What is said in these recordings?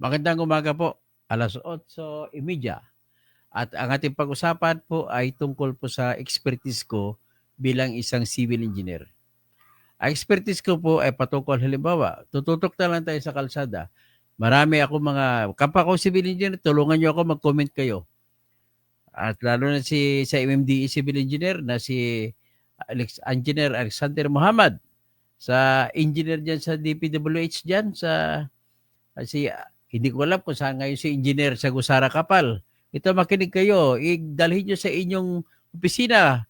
Magandang umaga po. 8:30. At ang ating pag-usapan po ay tungkol po sa expertise ko bilang isang civil engineer. Ang expertise ko po ay patungkol halimbawa, tututok na lang tayo sa kalsada. Marami ako mga kapwa ko civil engineer, tulungan niyo ako mag-comment kayo. At lalo na sa MMDE civil engineer na si Engineer Alexander Muhammad, sa engineer diyan sa DPWH diyan sa kasi hindi ko alam kung saan ngayon si engineer sa Gusara Kapal. Ito makinig kayo, idalhin nyo sa inyong opisina.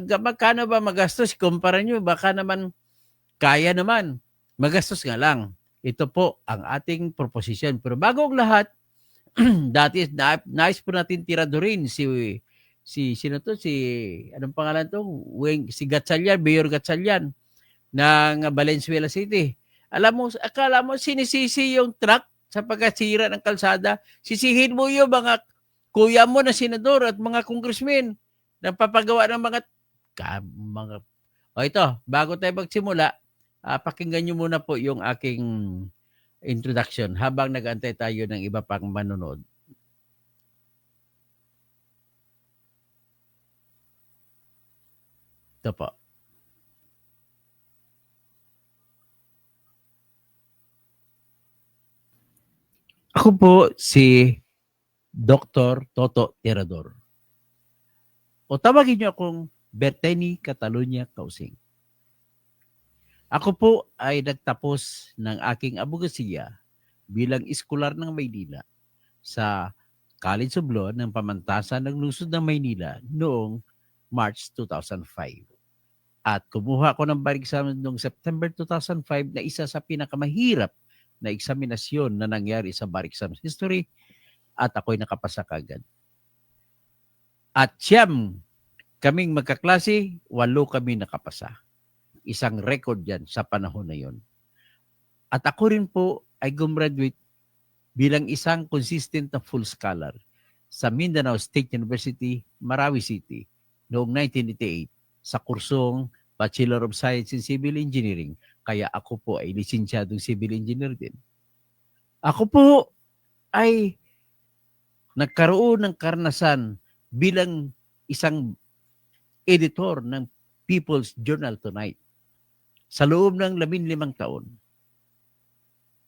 Magkano ba magastos? Kumpara nyo, baka naman kaya naman. Magastos nga lang. Ito po ang ating proposition. Pero bago ang lahat, dati nais po natin tiradurin sino to? Anong pangalan to? Si Gatchalian, Mayor Gatchalian ng Valenzuela City. Akala mo sinisisi yung truck sa pagkasira ng kalsada. Sisihin mo yung mga kuya mo na senador at mga congressmen na papagawa ng mga o ito, bago tayo magsimula, pakinggan nyo muna po yung aking introduction habang nag-antay tayo ng iba pang manonood. Ito po. Ako po si Dr. Toto Tirador. O tawagin niyo akong Berteni Catalunya Kausing. Ako po ay nagtapos ng aking abogasiya bilang iskolar ng Maynila sa College of Law ng Pamantasan ng Lungsod ng Maynila noong March 2005. At kumuha ko ng bar exam noong September 2005 na isa sa pinakamahirap na eksaminasyon na nangyari sa bar exam history at ako'y nakapasa kagad. At siyam kaming magkaklase, 8 kami nakapasa. Isang record yan sa panahon na yon. At ako rin po ay gumraduate bilang isang consistent na full scholar sa Mindanao State University, Marawi City noong 1988 sa kursong Bachelor of Science in Civil Engineering. Kaya ako po ay lisensyadong civil engineer din. Ako po ay nagkaroon ng karanasan bilang isang editor ng People's Journal Tonight sa loob ng 15 taon.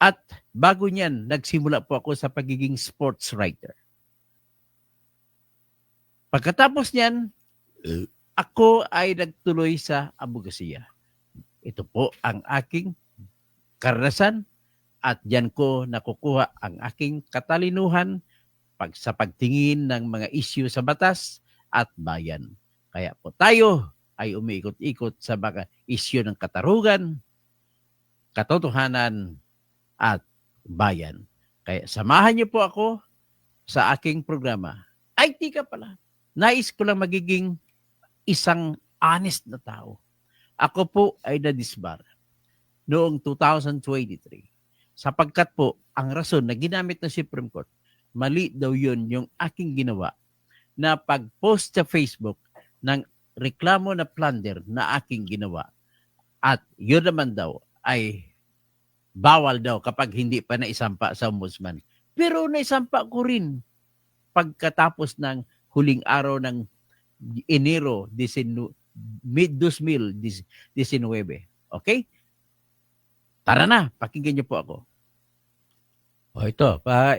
At bago niyan, nagsimula po ako sa pagiging sports writer. Pagkatapos niyan, ako ay nagtuloy sa abogasiya. Ito po ang aking karanasan at diyan ko nakukuha ang aking katalinuhan sa pagtingin ng mga issue sa batas at bayan. Kaya po tayo ay umiikot-ikot sa mga issue ng katarungan, katotohanan, at bayan. Kaya samahan niyo po ako sa aking programa. Ay, tika pala. Nais ko lang magiging isang honest na tao. Ako po ay nadisbar noong 2023. Sapagkat po, ang rason na ginamit ng Supreme Court, mali daw yun yung aking ginawa na pag-post sa Facebook ng reklamo na plunder na aking ginawa. At yun naman daw ay bawal daw kapag hindi pa naisampa sa ombudsman. Pero naisampa ko rin pagkatapos ng huling araw ng Enero 2019. Okay? Tara na, pakinggan niyo po ako. O ito ba,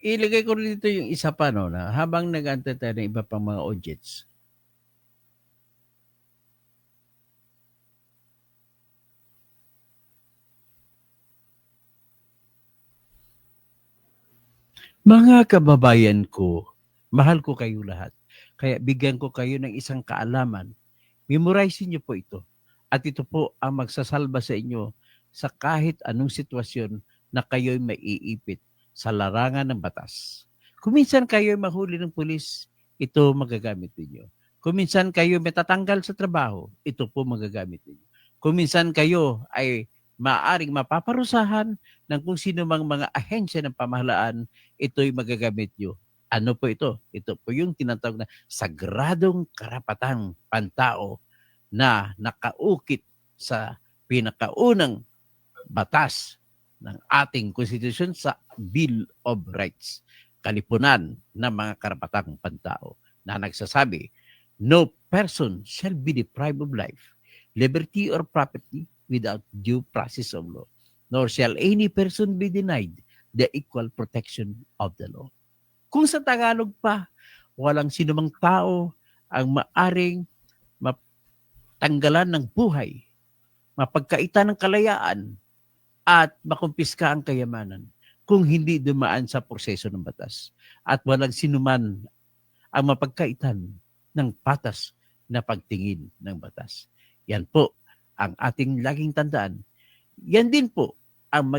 ilagay ko rin dito yung isa pa no, na habang nag-antay tayo ng iba pang mga audience. Mga kababayan ko, mahal ko kayo lahat. Kaya bigyan ko kayo ng isang kaalaman. Memorize niyo po ito. At ito po ang magsasalba sa inyo sa kahit anong sitwasyon na kayo'y maiipit sa larangan ng batas. Kung minsan kayo'y mahuli ng pulis, ito magagamit ninyo. Kung minsan kayo may tatanggal sa trabaho, ito po magagamit ninyo. Kung minsan kayo ay maaaring mapaparusahan ng kung sino mang mga ahensya ng pamahalaan, ito'y magagamit nyo. Ano po ito? Ito po yung tinatawag na sagradong karapatang pantao na nakaukit sa pinakaunang batas ng ating konstitusyon sa Bill of Rights, kalipunan ng mga karapatang pantao na nagsasabi, no person shall be deprived of life, liberty, or property without due process of law, nor shall any person be denied the equal protection of the law. Kung sa Tagalog pa, walang sinumang tao ang maaring matanggalan ng buhay, mapagkaitan ng kalayaan, at makumpiska ang kayamanan kung hindi dumaan sa proseso ng batas. At walang sinuman ang mapagkaitan ng patas na pagtingin ng batas. Yan po ang ating laging tandaan. Yan din po ang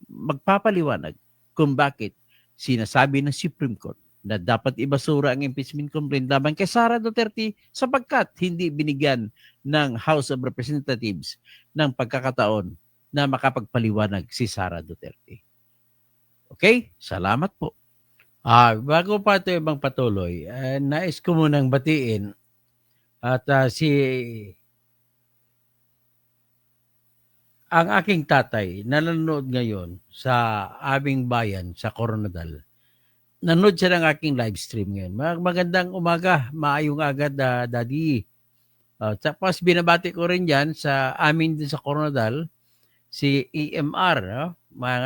magpapaliwanag kung bakit sinasabi ng Supreme Court na dapat ibasura ang impeachment complaint laban kay Sara Duterte sapagkat hindi binigyan ng House of Representatives ng pagkakataon na makapagpaliwanag si Sara Duterte. Okay? Salamat po. Bago pa ito ibang patuloy, nais ko munang batiin at ang aking tatay nanonood ngayon sa aming bayan sa Coronadal. Nanonood siya ng aking live stream ngayon. Magandang umaga, maayong agad, Daddy. Tapos binabati ko rin yan sa amin din sa Coronadal, si EMR,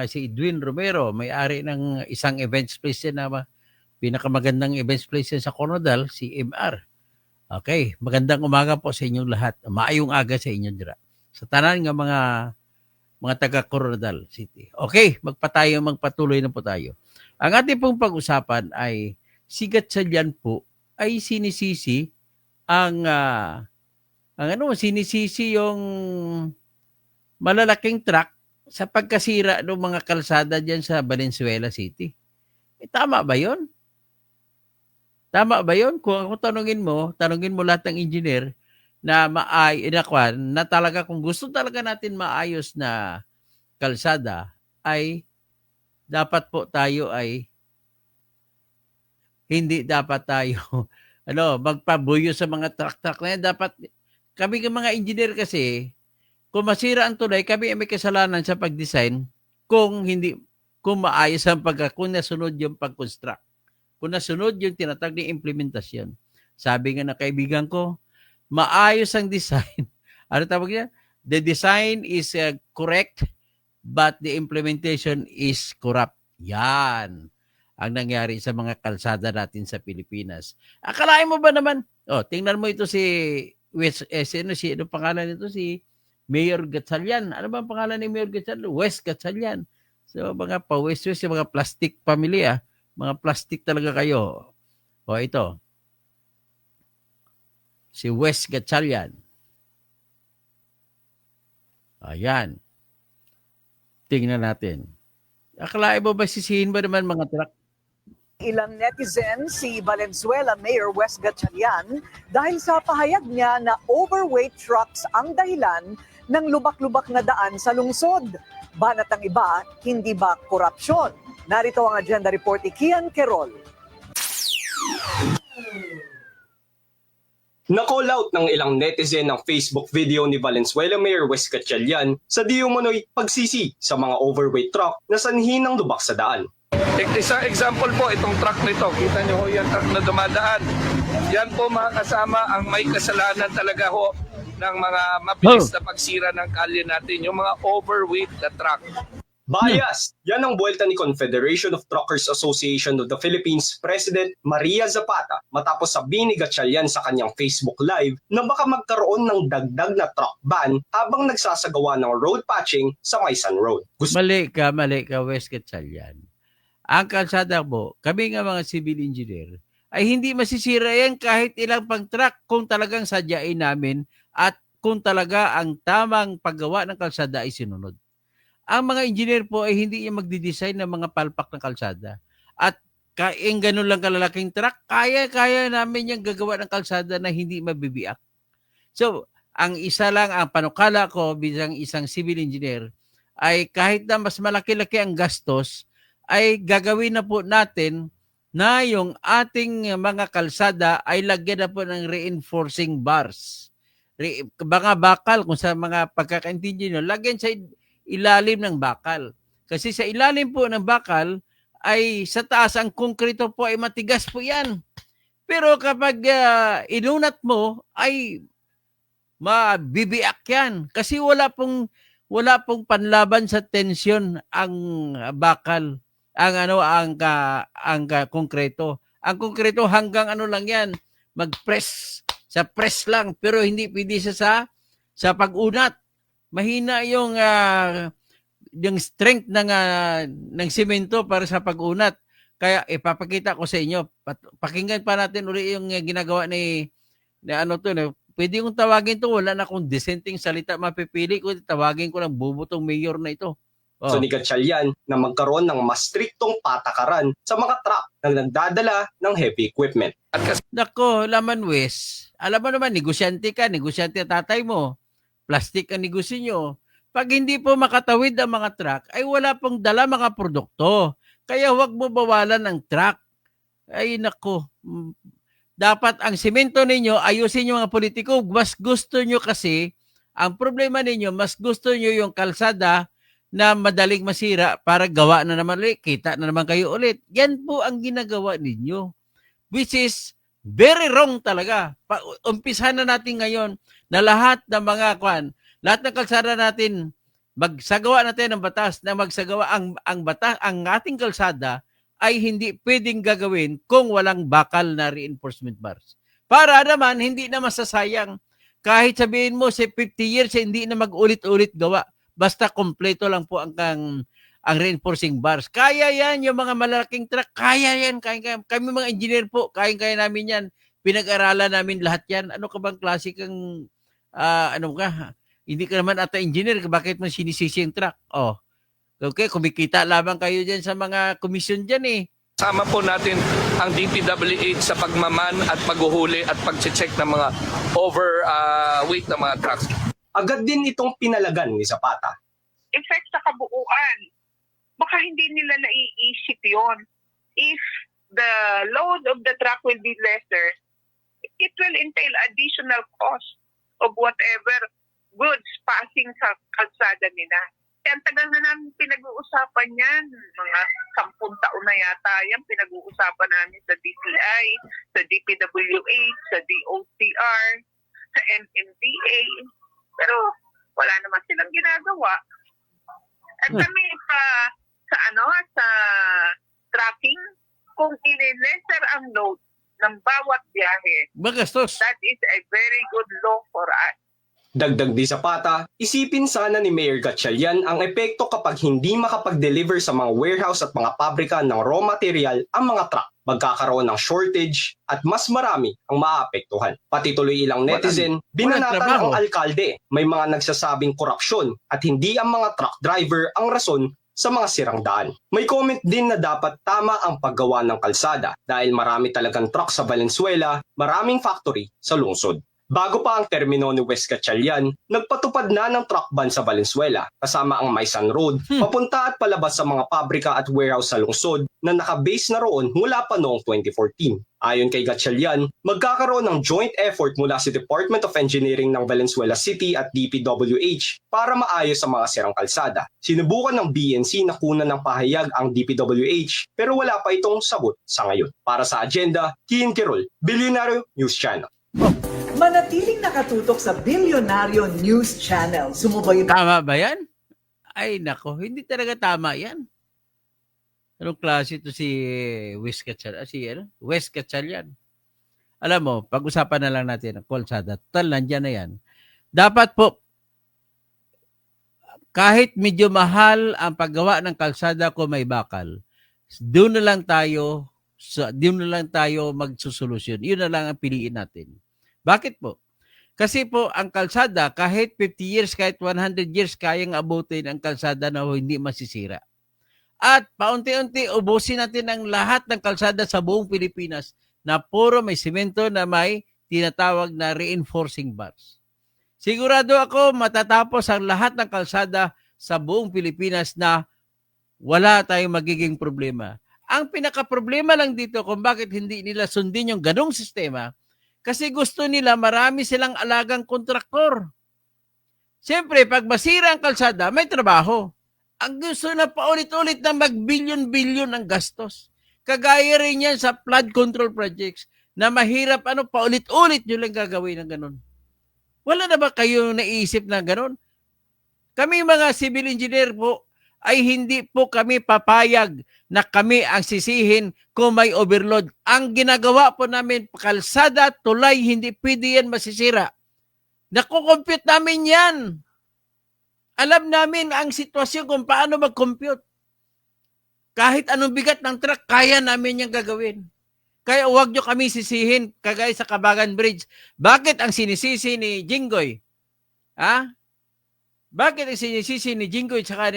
si Edwin Romero, may-ari ng isang events place na pinakamagandang events place sa Coronadal, si EMR. Okay, magandang umaga po sa inyong lahat. Maayong aga sa inyo dira. Sa tanan ng mga taga Coronadal City. Okay, magpatuloy na po tayo. Ang ating pong pag-usapan ay si Gatchalian po ay sinisisi sinisisi yung malalaking truck sa pagkasira ng mga kalsada diyan sa Valenzuela City. Tama ba 'yon? Tama ba 'yon? Kung ako tanungin mo lahat ng engineer na na talaga kung gusto talaga natin maayos na kalsada ay dapat po tayo ay hindi dapat tayo magpabuyo sa mga truck na yan. Dapat kami ng mga engineer kasi kung masira ang tulay, kami ay may kasalanan sa pag-design kung maayos ang kung nasunod yung pag-construct. Kung nasunod yung tinatawag na implementasyon. Sabi nga ng kaibigan ko, maayos ang design. Ano tawag niya? The design is correct, but the implementation is corrupt. Yan ang nangyari sa mga kalsada natin sa Pilipinas. Akalain mo ba naman? Tingnan mo ito ano pangalan nito? Si Mayor Gatchalian. Ano ba ang pangalan ni Mayor Gatchalian? West Gatchalian. So, mga pa-West, yung mga plastic pamilya. Mga plastic talaga kayo. Ito. Si West Gatchalian. Ayan. Tingnan natin. Akalain mo ba sisihin ba naman mga truck? Ilang netizen si Valenzuela Mayor West Gatchalian dahil sa pahayag niya na overweight trucks ang dahilan ng lubak-lubak na daan sa lungsod. Banat ang iba, hindi ba korupsyon? Narito ang agenda report ni Kian Querol. Na-call out ng ilang netizen ang Facebook video ni Valenzuela Mayor West Gatchalian sa di umano'y pagsisi sa mga overweight truck na sanhi ng lubak sa daan. Isang example po, itong truck nito. Kita nyo ho yung truck na dumadaan. Yan po mga kasama ang may kasalanan talaga ho ng mga mabilis na pagsira ng kalye natin. Yung mga overweight na truck. Bias! Yan ang buwelta ni Confederation of Truckers Association of the Philippines President Maria Zapata matapos sabihin ni Gatchalian sa kanyang Facebook Live na baka magkaroon ng dagdag na truck ban habang nagsasagawa ng road patching sa Quezon Road. Mali ka, West Gatchalian. Ang kalsada mo, kami nga mga civil engineer, ay hindi masisira yan kahit ilang pang truck kung talagang sadyain namin at kung talaga ang tamang paggawa ng kalsada ay sinunod. Ang mga engineer po ay hindi yung magdi-design ng mga palpak ng kalsada. At kaing ganun lang kalalaking truck, kaya namin yung gagawa ng kalsada na hindi mabibiyak. So, ang isa lang, ang panukala ko bilang isang civil engineer, ay kahit na mas malaki-laki ang gastos, ay gagawin na po natin na yung ating mga kalsada ay lagyan na po ng reinforcing bars. Mga bakal, kung sa mga pagkakaintindi nyo, lagyan sa ilalim ng bakal. Kasi sa ilalim po ng bakal ay sa taas ang konkreto po ay matigas po yan. Pero kapag inunat mo ay mabibiyak yan kasi wala pong panlaban sa tensyon ang bakal, ang konkreto. Ang konkreto hanggang ano lang yan, mag-press, sa press lang, pero hindi pwede siya sa pag-unat. Mahina yung strength ng semento para sa pag-unat. Kaya ipapakita ko sa inyo, pakinggan pa natin uli yung ginagawa pwede kong tawagin to, wala na akong dissenting salita mapipili ko, tawagin ko ng bubutong mayor na ito. So ni Gatchalian na magkaroon ng mas striktong patakaran sa mga truck na nagdadala ng heavy equipment. Nako, Laman West, alam mo naman, negosyante tatay mo, plastic ang negosyo nyo. Pag hindi po makatawid ang mga truck, ay wala pong dala mga produkto. Kaya huwag mo bawalan ng truck. Ay nako, dapat ang semento ninyo, ayusin nyo mga politiko. Mas gusto nyo kasi, ang problema ninyo, mas gusto nyo yung kalsada na madaling masira para gawa na naman ulit, kita na naman kayo ulit. Yan po ang ginagawa ninyo. Which is very wrong talaga. Umpisahan na natin ngayon na lahat ng mga lahat ng kalsada natin, magsagawa natin ng batas na magsagawa ang ating kalsada ay hindi pwedeng gagawin kung walang bakal na reinforcement bars. Para naman, hindi na masasayang. Kahit sabihin mo, sa 50 years, hindi na mag-ulit-ulit gawa. Basta kompleto lang po ang reinforcing bars. Kaya yan, yung mga malalaking truck, kaya yan. Kami mga engineer po, kaya namin yan. Pinag-aralan namin lahat yan. Ano ka bang klasikang, hindi ka naman ata engineer, bakit mo sinisisi yung truck? Okay, kumikita lamang kayo dyan sa mga komisyon dyan eh. Sama po natin ang DPWH sa pagmaman at paghuhuli at pag-check ng mga overweight na mga trucks. Agad din itong pinalagan ni Zapata. Effect sa kabuuan. Baka hindi nila naiisip yon. If the load of the truck will be lesser, it will entail additional cost of whatever goods passing sa kalsada nila. Kaya ang tagal na namin pinag-uusapan yan. Mga 10 taon na yata yan pinag-uusapan namin sa DTI, sa DPWH, sa DOTR, sa NMDA. Pero wala naman silang ginagawa. At kami sa tracking, kung i-lesser ang load ng bawat biyahe, Magastos. that is a very good law for us. Dagdag di Zapata, isipin sana ni Mayor Gatchalian ang epekto kapag hindi makapag-deliver sa mga warehouse at mga pabrika ng raw material ang mga truck. Magkakaroon ng shortage at mas marami ang maaapektuhan. Pati tuloy ilang netizen, binanatan ang alkalde. May mga nagsasabing korupsyon at hindi ang mga truck driver ang rason sa mga sirang daan. May comment din na dapat tama ang paggawa ng kalsada dahil marami talagang truck sa Valenzuela, maraming factory sa lungsod. Bago pa ang termino ni Wes Gatchalian, nagpatupad na ng truck ban sa Valenzuela kasama ang Maisan Road, papunta at palabas sa mga pabrika at warehouse sa lungsod na nakabase na roon mula pa noong 2014. Ayon kay Gatchalian, magkakaroon ng joint effort mula sa Department of Engineering ng Valenzuela City at DPWH para maayos ang mga sirang kalsada. Sinubukan ng BNC na kunan ng pahayag ang DPWH pero wala pa itong sagot sa ngayon. Para sa agenda, Kian Kirol, Billionaire News Channel. Manatiling nakatutok sa Billionario News Channel. Sumubayo Tama ba yan? Ay nako, hindi talaga tama yan. Anong klase ito si Wes Gatchalian? Wes Gatchalian. Alam mo, pag-usapan na lang natin ang kalsada. Total, nandyan na yan. Dapat po, kahit medyo mahal ang paggawa ng kalsada kung may bakal, doon na lang tayo magsusolusyon. Yun na lang ang piliin natin. Bakit po? Kasi po, ang kalsada, kahit 50 years, kahit 100 years, kayang abutin ang kalsada na hindi masisira. At paunti-unti, ubusin natin ang lahat ng kalsada sa buong Pilipinas na puro may semento na may tinatawag na reinforcing bars. Sigurado ako matatapos ang lahat ng kalsada sa buong Pilipinas na wala tayong magiging problema. Ang pinaka-problema lang dito kung bakit hindi nila sundin yung ganong sistema, kasi gusto nila marami silang alagang kontraktor. Siyempre, pag masira ang kalsada, may trabaho. Ang gusto na paulit-ulit na mag-billion-billion ang gastos. Kagaya rin yan sa flood control projects na mahirap paulit-ulit nyo lang gagawin ng ganun. Wala na ba kayo naisip na ganun? Kami mga civil engineer po ay hindi po kami papayag na kami ang sisihin kung may overload. Ang ginagawa po namin, kalsada, tulay, hindi pwede yan masisira. Nakukompute namin yan. Alam namin ang sitwasyon kung paano mag-compute. Kahit anong bigat ng truck, kaya namin yung gagawin. Kaya huwag nyo kami sisihin, kagaya sa Kabagan Bridge. Bakit ang sinisisi ni Jinggoy? Ha? Bakit ang sinisisi ni Jinggoy tsaka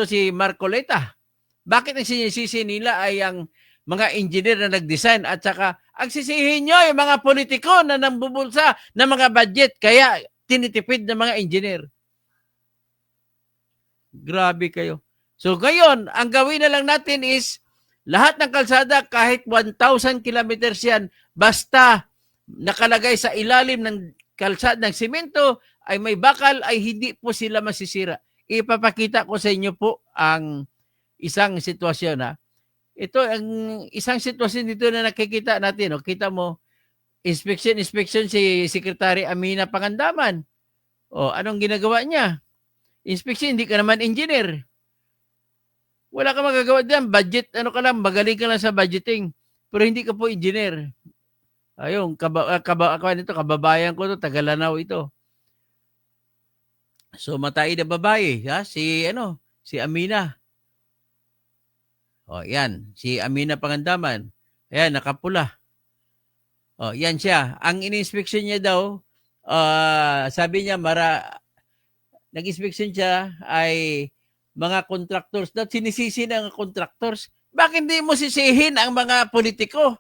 si Marcoleta? Bakit ang sinisisi nila ay ang mga engineer na nag-design at saka ang sisihin nyo yung mga politiko na nambubulsa ng mga budget kaya tinitipid ng mga engineer. Grabe kayo. So ngayon, ang gawin na lang natin is lahat ng kalsada kahit 1,000 kilometers yan, basta nakalagay sa ilalim ng kalsada ng simento ay may bakal ay hindi po sila masisira. Ipapakita ko sa inyo po ang isang sitwasyon ha. Ito ang isang sitwasyon dito na nakikita natin. O, kita mo, inspection si Secretary Amina Pangandaman. O, anong ginagawa niya? Inspection, hindi ka naman engineer. Wala ka magagawa diyan. Budget, ka lang, magaling ka lang sa budgeting. Pero hindi ka po engineer. Ayun, kababayan ko to, Tagalanaw ito. So, matay na babae, ha? Si Amina. O, yan. Si Amina Pangandaman. Ayan, nakapula. O, yan siya. Ang in-inspection niya daw, sabi niya, nag-inspection siya ay mga contractors. Dapat sinisisi ng contractors. Bakit hindi mo sisihin ang mga politiko?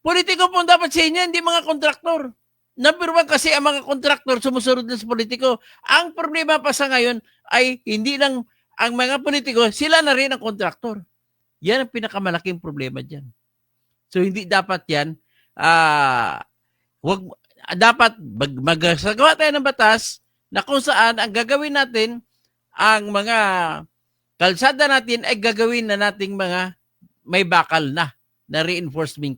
Politiko po dapat sa inyo, hindi mga contractor. Number one kasi ang mga contractor sumusunod na sa politiko. Ang problema pa sa ngayon ay hindi lang ang mga politiko, sila na rin ang contractor. Yan ang pinakamalaking problema dyan. So hindi dapat yan, dapat magsagawa tayo ng batas na kung saan ang gagawin natin, ang mga kalsada natin ay gagawin na nating mga may bakal na reinforcing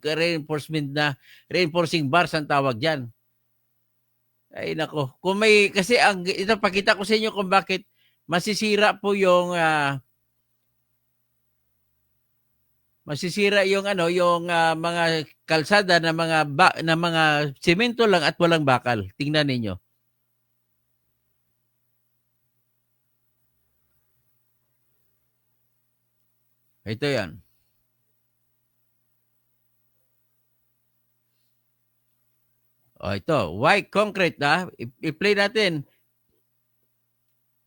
bars ang tawag dyan. Ay nako, kasi ito pakita ko sa inyo kung bakit masisira po yung mga kalsada na mga semento lang at walang bakal. Tingnan ninyo. Ito yan. Ito. White concrete, ha? I-play natin.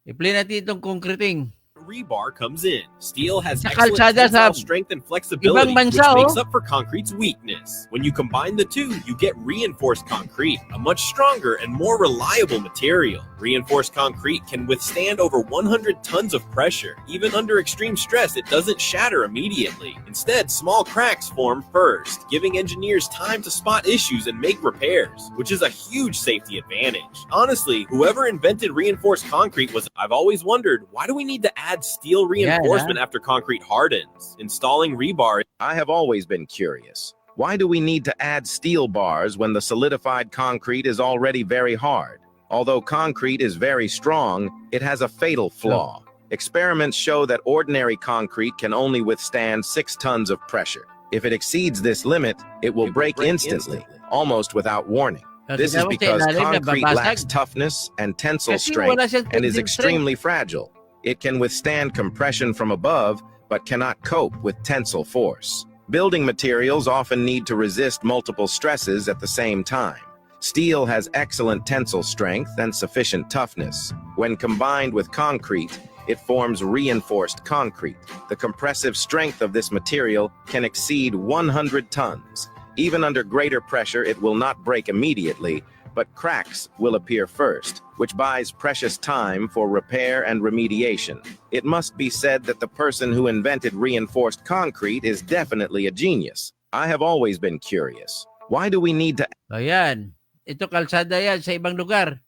I-play natin itong concreting. Rebar comes in. Steel has Sa excellent kalsada sa tensile strength and flexibility, ibang which bansa, makes up for concrete's weakness. When you combine the two, you get reinforced concrete, a much stronger and more reliable material. Reinforced concrete can withstand over 100 tons of pressure. Even under extreme stress, it doesn't shatter immediately. Instead, small cracks form first, giving engineers time to spot issues and make repairs, which is a huge safety advantage. Honestly, whoever invented reinforced concrete I've always wondered, why do we need to add steel reinforcement after concrete hardens? Installing rebar. I have always been curious. Why do we need to add steel bars when the solidified concrete is already very hard? Although concrete is very strong, it has a fatal flaw. Experiments show that ordinary concrete can only withstand 6 tons of pressure. If it exceeds this limit, it will break instantly, almost without warning. This is because concrete lacks toughness and tensile strength and is extremely fragile. It can withstand compression from above, but cannot cope with tensile force. Building materials often need to resist multiple stresses at the same time. Steel has excellent tensile strength and sufficient toughness. When combined with concrete, it forms reinforced concrete. The compressive strength of this material can exceed 100 tons. Even under greater pressure, it will not break immediately, but cracks will appear first, which buys precious time for repair and remediation. It must be said that the person who invented reinforced concrete is definitely a genius. I have always been curious. Why do we need to... Ayan. Ito kalsada yan sa ibang lugar.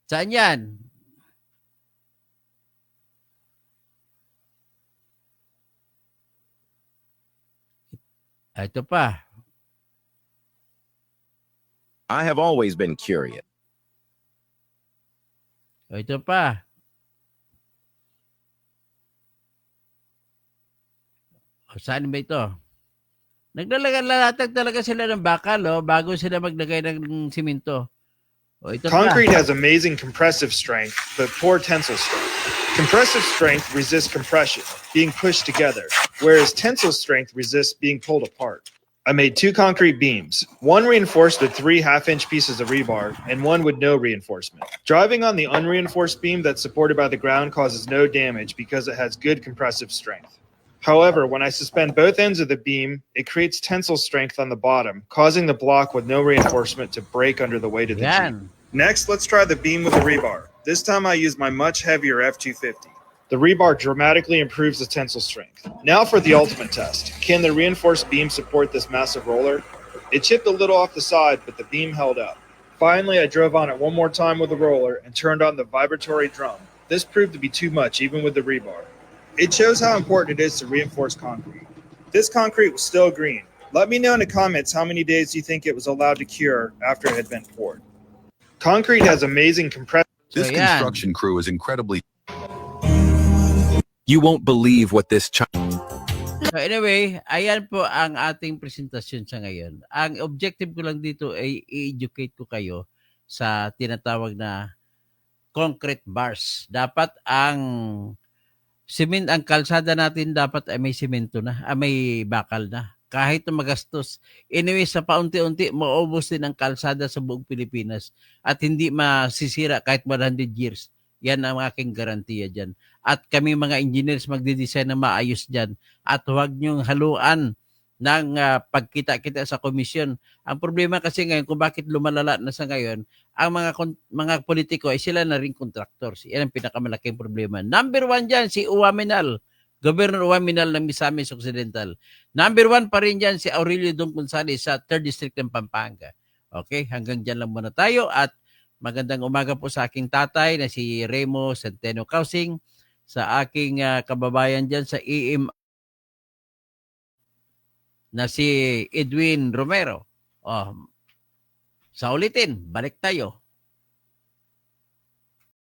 Saan yan? Ito pa. I have always been curious. Ito pa. Saan ba ito? Naglalatag talaga sila ng bakal, bago sila maglagay ng simento. Ito pa. Concrete has amazing compressive strength, but poor tensile strength. Compressive strength resists compression, being pushed together, whereas tensile strength resists being pulled apart. I made 2 concrete beams, one reinforced with 3 half-inch pieces of rebar, and one with no reinforcement. Driving on the unreinforced beam that's supported by the ground causes no damage because it has good compressive strength. However, when I suspend both ends of the beam, it creates tensile strength on the bottom, causing the block with no reinforcement to break under the weight of the Yan. Jeep. Next, let's try the beam with the rebar. This time I use my much heavier F250. The rebar dramatically improves the tensile strength. Now for the ultimate test. Can the reinforced beam support this massive roller? It chipped a little off the side, but the beam held up. Finally, I drove on it one more time with the roller and turned on the vibratory drum. This proved to be too much, even with the rebar. It shows how important it is to reinforce concrete. This concrete was still green. Let me know in the comments how many days you think it was allowed to cure after it had been poured. Concrete has amazing compression. This So, yan. construction crew is incredibly. You won't believe what this So anyway, ayan po ang ating presentasyon sa ngayon. Ang objective ko lang dito ay i-educate ko kayo sa tinatawag na concrete bars. Dapat ang ang kalsada natin dapat ay may simento na, may bakal na. Kahit na magastos. Anyway, sa paunti-unti, maubos din ang kalsada sa buong Pilipinas at hindi masisira kahit 100 years. Yan ang aking garantiya dyan. At kami mga engineers magdidesign na maayos dyan. At huwag niyong haluan ng pagkita-kita sa komisyon. Ang problema kasi ngayon kung bakit lumalala na sa ngayon, ang mga politiko ay sila na rin contractors. Yan ang pinakamalaking problema. Number 1 dyan, si Uwaminal. Governor Uwaminal ng Misamis Occidental. Number 1 pa rin dyan si Aurelio Don Gonzales sa 3rd District ng Pampanga. Okay, hanggang dyan lang muna tayo at magandang umaga po sa aking tatay na si Remo Centeno Kausing, sa aking kababayan dyan sa EM na si Edwin Romero. Sa ulitin, balik tayo.